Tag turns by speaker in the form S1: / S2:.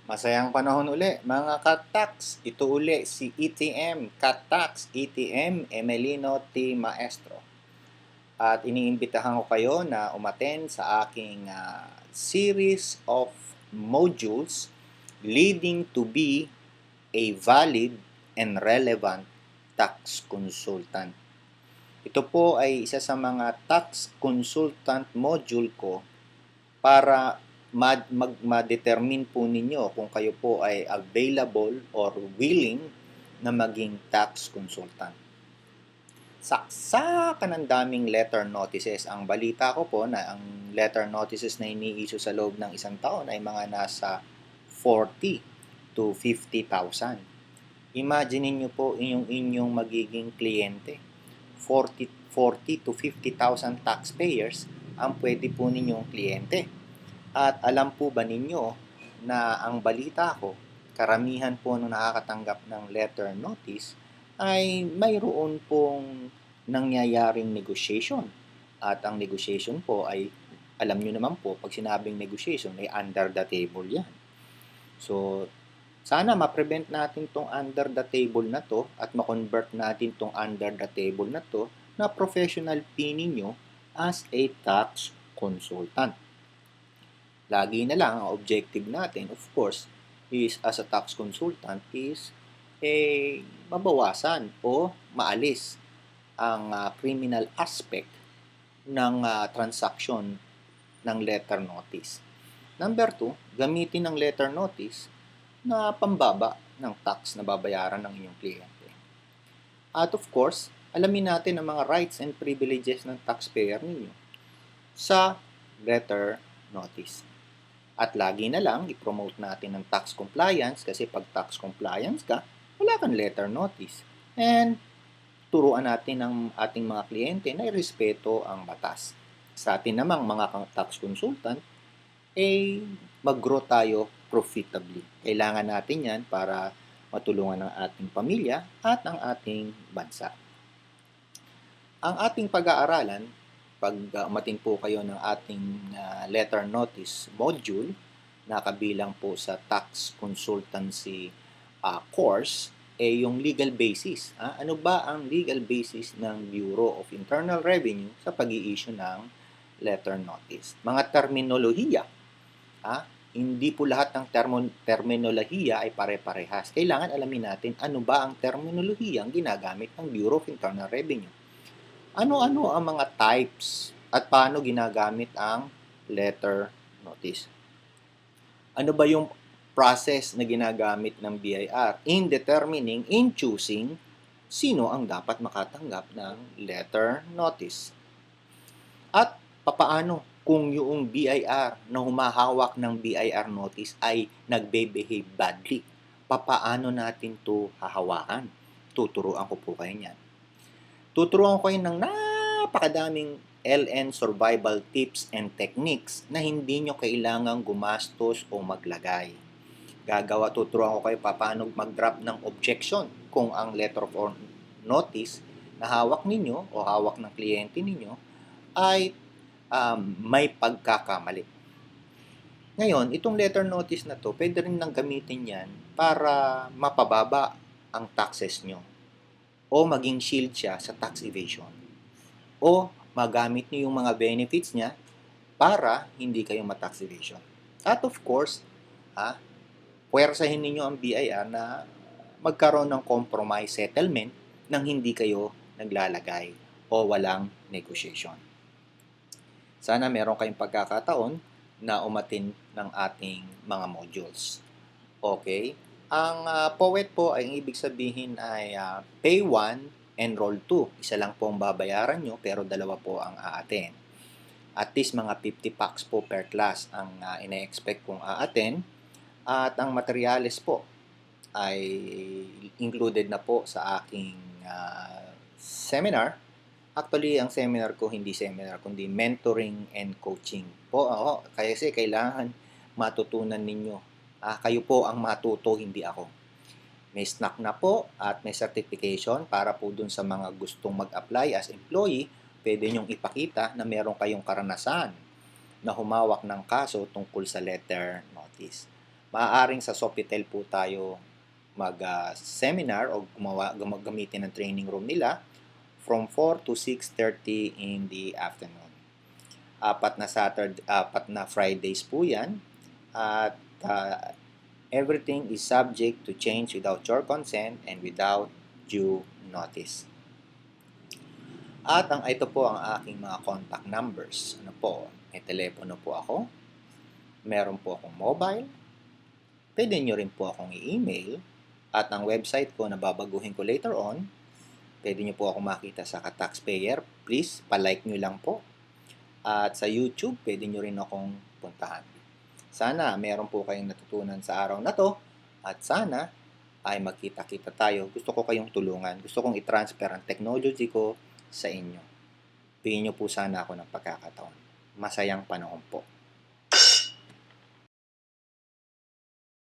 S1: Masayang panahon uli, mga ka-tax. Ito uli si ETM, ka-tax, ETM, Emelino T. Maestro. At iniimbitahan ko kayo na umaten sa aking series of modules leading to be a valid and relevant tax consultant. Ito po ay isa sa mga tax consultant module ko para ma-determine po ninyo kung kayo po ay available or willing na maging tax consultant. Saksakan ng daming letter notices. Ang balita ko po na ang letter notices na ini-issue sa loob ng isang taon ay mga nasa 40 to 50,000. Imagine niyo po inyong magiging kliyente. 40 to 50,000 taxpayers ang pwede po ninyong kliyente. At alam po ba ninyo na ang balita ko, karamihan po nung nakakatanggap ng letter notice ay mayroon pong nangyayaring negotiation. At ang negotiation po ay, alam nyo naman po, pag sinabing negotiation ay under the table yan. So, sana ma-prevent natin tong under the table na to at ma-convert natin tong under the table na to na professional fee ninyo as a tax consultant. Lagi na lang ang objective natin, of course, is as a tax consultant is mabawasan o maalis ang criminal aspect ng transaction ng letter notice. Number 2, gamitin ang letter notice na pambaba ng tax na babayaran ng inyong kliyente. At of course, alamin natin ang mga rights and privileges ng taxpayer ninyo sa letter notice. At lagi na lang, i-promote natin ang tax compliance kasi pag tax compliance ka, wala kang letter notice. And turuan natin ang ating mga kliyente na irespeto ang batas. Sa atin namang mga tax consultant, mag-grow tayo profitably. Kailangan natin yan para matulungan ang ating pamilya at ang ating bansa. Ang ating pag-aaralan, pag umating po kayo ng ating letter notice module na kabilang po sa tax consultancy course, yung legal basis. Ano ba ang legal basis ng Bureau of Internal Revenue sa pag-i-issue ng letter notice? Mga terminolohiya. Hindi po lahat ng terminolohiya ay pare-parehas. Kailangan alamin natin ano ba ang terminolohiya ang ginagamit ng Bureau of Internal Revenue. Ano-ano ang mga types at paano ginagamit ang letter notice? Ano ba yung process na ginagamit ng BIR in determining, in choosing, sino ang dapat makatanggap ng letter notice? At papaano kung yung BIR na humahawak ng BIR notice ay nagbe-behave badly? Papaano natin to hahawakan? Tuturuan ko po kayo niyan. Tuturuan ko kayo ng napakadaming LN survival tips and techniques na hindi nyo kailangang gumastos o maglagay. Tuturuan ko kayo paano mag-drop ng objection kung ang letter of notice na hawak ninyo o hawak ng kliyente ninyo ay may pagkakamali. Ngayon, itong letter notice na to, pwede rin nang gamitin yan para mapababa ang taxes nyo o maging shield siya sa tax evasion o magamit nyo yung mga benefits niya para hindi kayo ma-tax evasion. At of course, puwersahin ninyo ang BIR na magkaroon ng compromise settlement nang hindi kayo naglalagay o walang negotiation. Sana meron kayong pagkakataon na umatin ng ating mga modules. Okay? Ang POET po ay ibig sabihin ay Pay 1, Enroll 2. Isa lang po ang babayaran nyo pero dalawa po ang aaten. At least mga 50 packs po per class ang ina-expect kong aaten. At ang materials po ay included na po sa aking seminar. Actually, ang seminar ko hindi seminar, kundi mentoring and coaching po. Kasi kailangan matutunan ninyo. Kayo po ang matuto, hindi ako. May snack na po at may certification para po dun sa mga gustong mag-apply as employee. Pwede nyong ipakita na meron kayong karanasan na humawak ng kaso tungkol sa letter notice. maaaring sa Sofitel po tayo mag-seminar o gamitin ang training room nila from 4 to 6:30 in the afternoon. Apat na Fridays po yan. At everything is subject to change without your consent and without due notice. At ito po ang aking mga contact numbers. May telepono po ako. Meron po akong mobile. Pwede nyo rin po akong i-email. At ang website ko na babaguhin ko later on, pwede nyo po ako makita sa Kataxpayer. Please, palike nyo lang po. At sa YouTube, pwede nyo rin akong puntahan. Sana meron po kayong natutunan sa araw na to. At sana ay magkita-kita tayo. Gusto ko kayong tulungan. Gusto kong i-transfer ang technology ko sa inyo. Bigyan nyo po sana ako ng pagkakataon. Masayang panahon po.